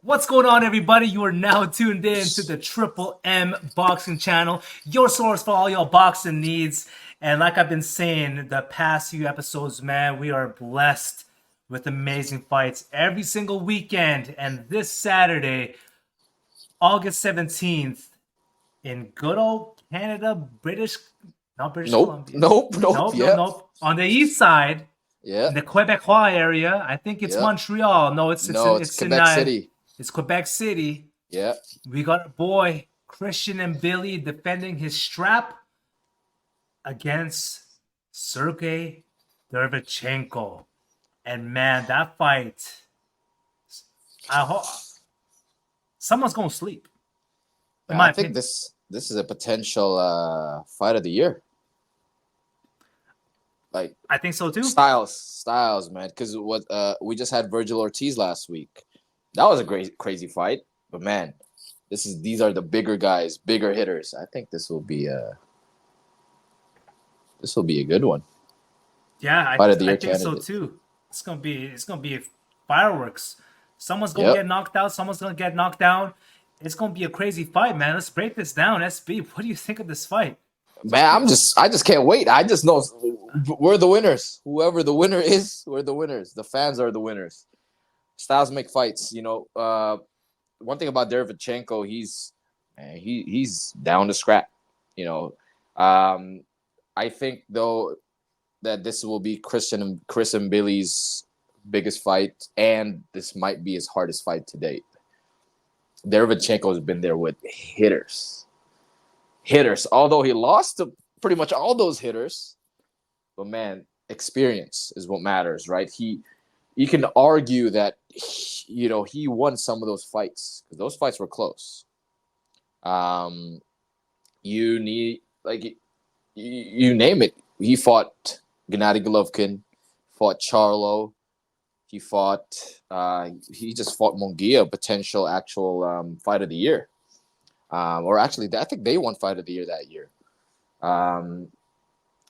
What's going on, everybody? You are now tuned in to the Triple M Boxing Channel, your source for all your boxing needs. And like I've been saying the past few episodes, man, we are blessed with amazing fights every single weekend. And this Saturday, August 17th, in good old Canada, not British Nope, Columbia. nope, nope. Nope, nope, Yep, nope. On the east side, yep, in the Quebecois area. I think it's yep. Montreal. No, it's it's No, it's it's in Quebec City. it's Quebec City. Yep. We got our boy Christian Mbilli defending his strap against Sergiy Derevyanchenko. And man, that fight, I hope someone's gonna sleep. In my I think opinion, this is a potential fight of the year. Like I think so too. styles, man. Because what we just had Virgil Ortiz last week. That was a great crazy fight. But man, these are the bigger guys, bigger hitters. I think this will be a good one. Yeah, Fight of the I year think so candidate. too. It's gonna be fireworks. Someone's gonna Yep. get knocked out. Someone's gonna get knocked down. It's gonna be a crazy fight, man. Let's break this down. SB, what do you think of this fight? Man, I just can't wait. I just know we're the winners. Whoever the winner is, we're the winners. The fans are the winners. Styles make fights. One thing about Derevyanchenko, he's down to scrap. You know, I think though that this will be Chris Mbilli's biggest fight, and this might be his hardest fight to date. Derevyanchenko has been there with hitters. Although he lost to pretty much all those hitters, but man, experience is what matters, right? You can argue that he won some of those fights because those fights were close. You need you name it. He fought Gennady Golovkin, fought Charlo. He just fought Munguia, potential actual fight of the year. Or actually, I think they won fight of the year that year.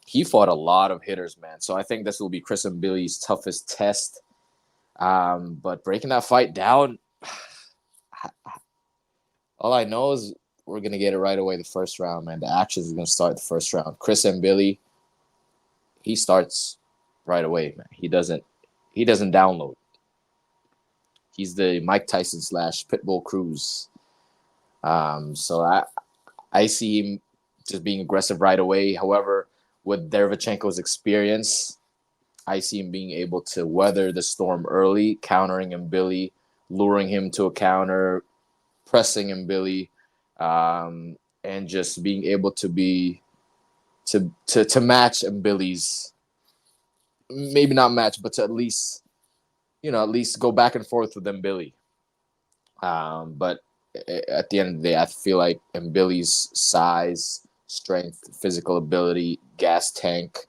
He fought a lot of hitters, man. So I think this will be Chris Mbilli's toughest test. But breaking that fight down, all I know is we're gonna get it right away the first round, man. The action is gonna start the first round. Chris Mbilli, he starts right away, man. He doesn't download. He's the Mike Tyson / Pitbull Cruz. So I see him just being aggressive right away. However, with Derevyanchenko's experience, I see him being able to weather the storm early, countering Mbilli, luring him to a counter, pressing Mbilli, and just being able to match Mbilli's, maybe not match, but to at least go back and forth with Mbilli. But at the end of the day, I feel like Mbilli's size, strength, physical ability, gas tank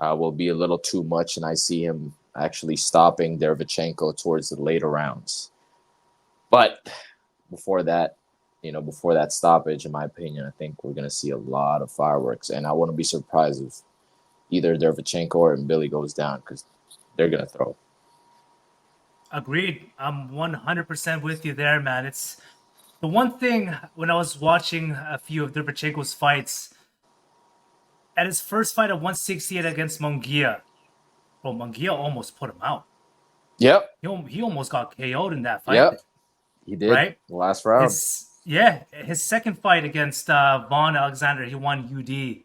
will be a little too much, and I see him actually stopping Derevyanchenko towards the later rounds. But before that, before that stoppage, in my opinion, I think we're going to see a lot of fireworks, and I wouldn't be surprised if either Derevyanchenko or Mbilli goes down because they're going to throw. Agreed. I'm 100% with you there, man. It's the one thing when I was watching a few of Derevyanchenko's fights, at his first fight at 168 against Munguia, bro, Munguia almost put him out. Yep. He almost got KO'd in that fight, Yep. there, He did. right? The last round. His second fight against Vaughn Alexander, he won UD.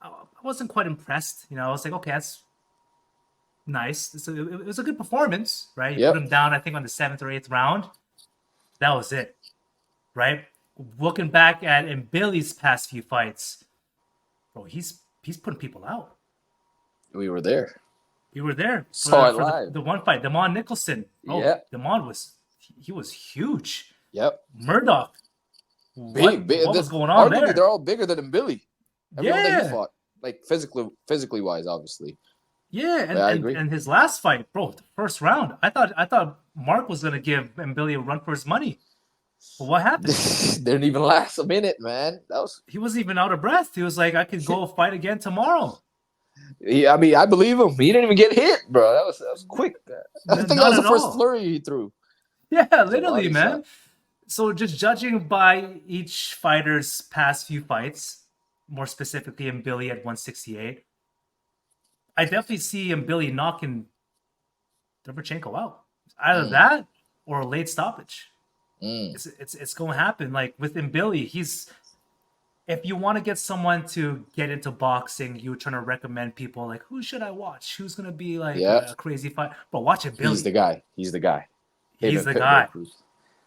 I wasn't quite impressed. I was like, okay, that's nice. It was a good performance, right? You Yep. put him down, I think, on the 7th or 8th round. That was it, right? Looking back at Mbilli's past few fights, bro, he's putting people out. We were there. We were there Saw it for live. the one fight, Damon Nicholson. Oh, Yeah. Damon he was huge. Yep. Murdoch, Big. what was going on Arguably, there? they're all bigger than Mbilli. Everyone that he Yeah, fought, like physically wise, obviously. yeah, But I agree. and his last fight, bro, the first round, I thought Mark was gonna give Mbilli a run for his money. But what happened? Didn't even last a minute, man. He wasn't even out of breath. He was like, I could go fight again tomorrow. I mean, I believe him. He didn't even get hit, bro. That was quick. I think that Not was the at first all. flurry he threw. Yeah, It was a literally, wily shot. man. So just judging by each fighter's past few fights, more specifically in Billy at 168, I definitely see Billy knocking Derevyanchenko out. Either Mm, that or a late stoppage. mm. It's going to happen. Like with Billy, he's if you want to get someone to get into boxing, you're trying to recommend people like who should I watch? Who's going to be like Yeah, a crazy fight? But watch he's the Billy. guy. He's the guy. Him He's and the Pitbull guy. Cruz.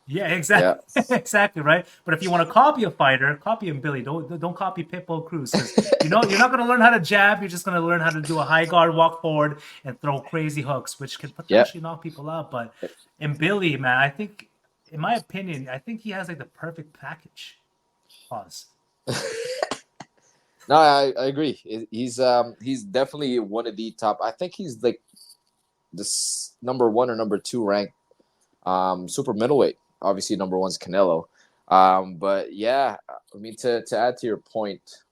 Yeah, Yeah. exactly, exactly right. But if you want to copy a fighter, copy him, Billy. Don't copy Pitbull Cruz because you're not going to learn how to jab. You're just going to learn how to do a high guard walk forward and throw crazy hooks, which can Yeah. potentially knock people out. But in Billy, man, I think, in my opinion, I think he has like the perfect package. Pause. No, I agree. He's definitely one of the top. I think he's like this number one or number two ranked super middleweight. Obviously, number one's Canelo. But yeah, I mean to add to your point,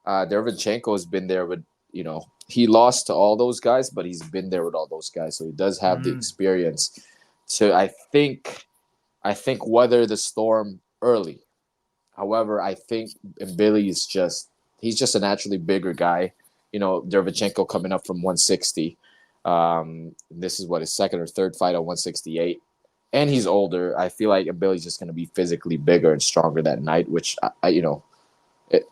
Derevyanchenko has been there with he lost to all those guys, but he's been there with all those guys, so he does have the Mm, experience to I think weather the storm early. However, I think Billy is he's just a naturally bigger guy. Derevyanchenko coming up from 160. This is what his second or third fight at 168, and he's older. I feel like Billy's just going to be physically bigger and stronger that night, which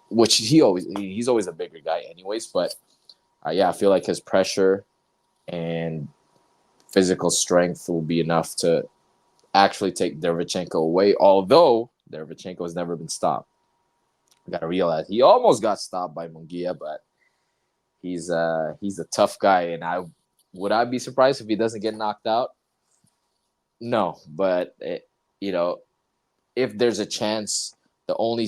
which he's always a bigger guy anyways. But yeah, I feel like his pressure and physical strength will be enough to actually take Derevyanchenko away. Although Derevyanchenko has never been stopped. I gotta realize he almost got stopped by Munguia, but he's a tough guy, and I be surprised if he doesn't get knocked out? No, but you know, if there's a chance, the only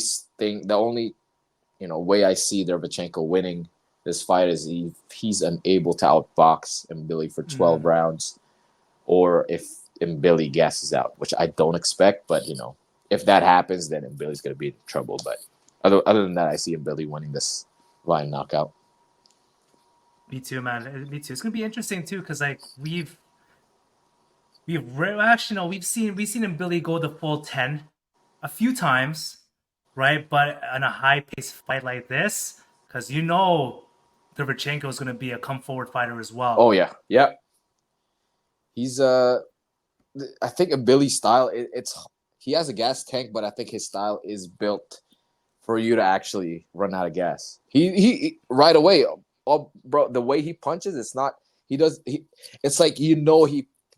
way I see Derevyanchenko winning this fight is if he's unable to outbox Mbilli for 12 mm. rounds, or if Mbilli gasses out, which I don't expect, but if that happens, then Mbilli's gonna be in trouble. But other than that, I see Mbilli winning this line knockout. Me too, man. Me too. It's gonna be interesting too, because like actually no, we've seen Billy go the full 10 a few times, right? But on a high paced fight like this, because Derevchenko is gonna be a come forward fighter as Oh well. yeah, yeah. He's I think Billy's style it's he has a gas tank, but I think his style is built for you to actually run out of gas. He right away, oh bro, the way he punches, it's not he does he. It's like he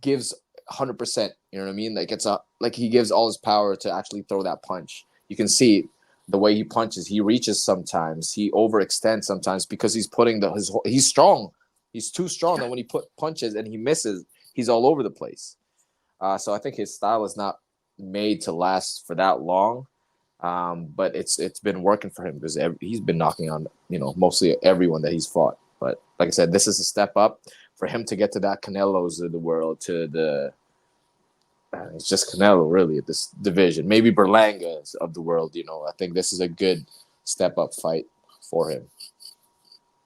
gives 100%. You know what I mean? Like he gives all his power to actually throw that punch. You can see the way he punches. He reaches sometimes. He overextends sometimes because he's putting he's strong. He's too strong that when he put punches and he misses, he's all over the place. So I think his style is not made to last for that long. But it's been working for him because he's been knocking on mostly everyone that he's fought. But like I said, this is a step up for him to get to that Canelos of the world, to the it's just Canelo really at this division. Maybe Berlanga's of the world. I think this is a good step up fight for him.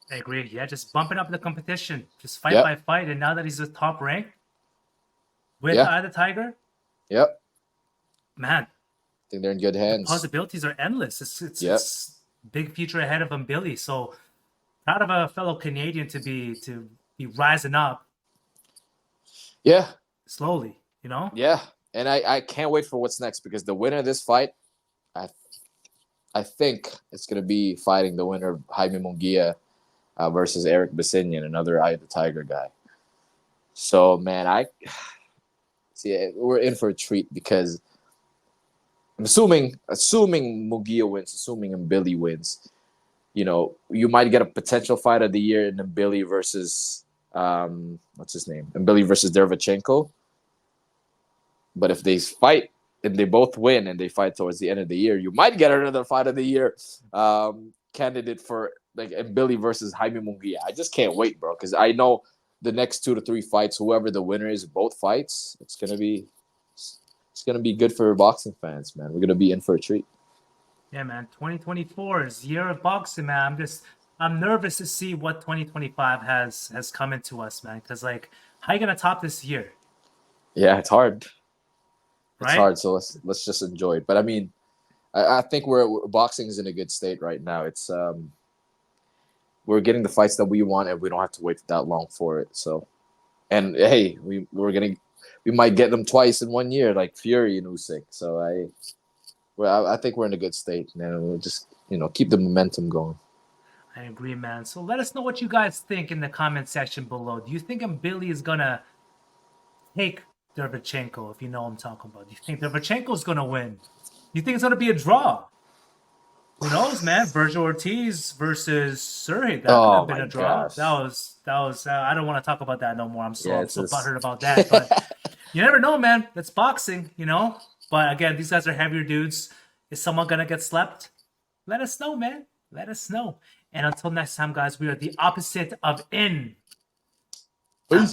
I agree. Yeah, just bumping up the competition, just fight Yep. by fight. And now that he's the top rank with Yeah. Eye the Tiger, Yep. man, I think they're in good the hands. possibilities are endless. Yep. It's big future ahead of him, Billy. So proud of a fellow Canadian to be rising up Yeah. slowly. You know. Yeah. And I can't wait for what's next, because the winner of this fight, I I think it's gonna be fighting the winner of Jaime Munguia versus Eric Basinyan, another Eye of the Tiger guy. So man, I see we're in for a treat, because I'm assuming Munguia wins, assuming Billy wins. You might get a potential fight of the year in Billy versus what's his name? Billy versus Derevyanchenko. But if they fight and they both win and they fight towards the end of the year, you might get another fight of the year candidate for like Billy versus Jaime Munguia. I just can't wait, bro, because I know the next 2 to 3 fights, whoever the winner is, both fights, it's gonna be good for boxing fans, man. We're gonna be in for a treat. Yeah, man. 2024 is year of boxing, man. I'm just I'm nervous to see what 2025 has come into us, man. Because like, how you gonna top this year, Yeah, it's hard. It's right? hard. So let's just enjoy it. But I mean, I think boxing is in a good state right now. It's we're getting the fights that we want, and we don't have to wait that long for it. So, and hey, we might get them twice in 1 year, like Fury and Usyk. So I think we're in a good state, man. We'll just keep the momentum going. I agree, man. So let us know what you guys think in the comment section below. Do you think Billy is gonna take Derevyanchenko? If you know what I'm talking about, do you think Derevyanchenko's gonna win? Do you think it's gonna be a draw? Who knows, man? Virgil Ortiz versus Sergiy. That could have Oh been my a draw. gosh. That was. I don't want to talk about that no more. Yeah, I'm it's so just butthurt about that. But you never know, man. It's boxing, you know. But again, these guys are heavier dudes. Is someone gonna get slept? Let us know, man. Let us know. And until next time, guys, we are the opposite of in.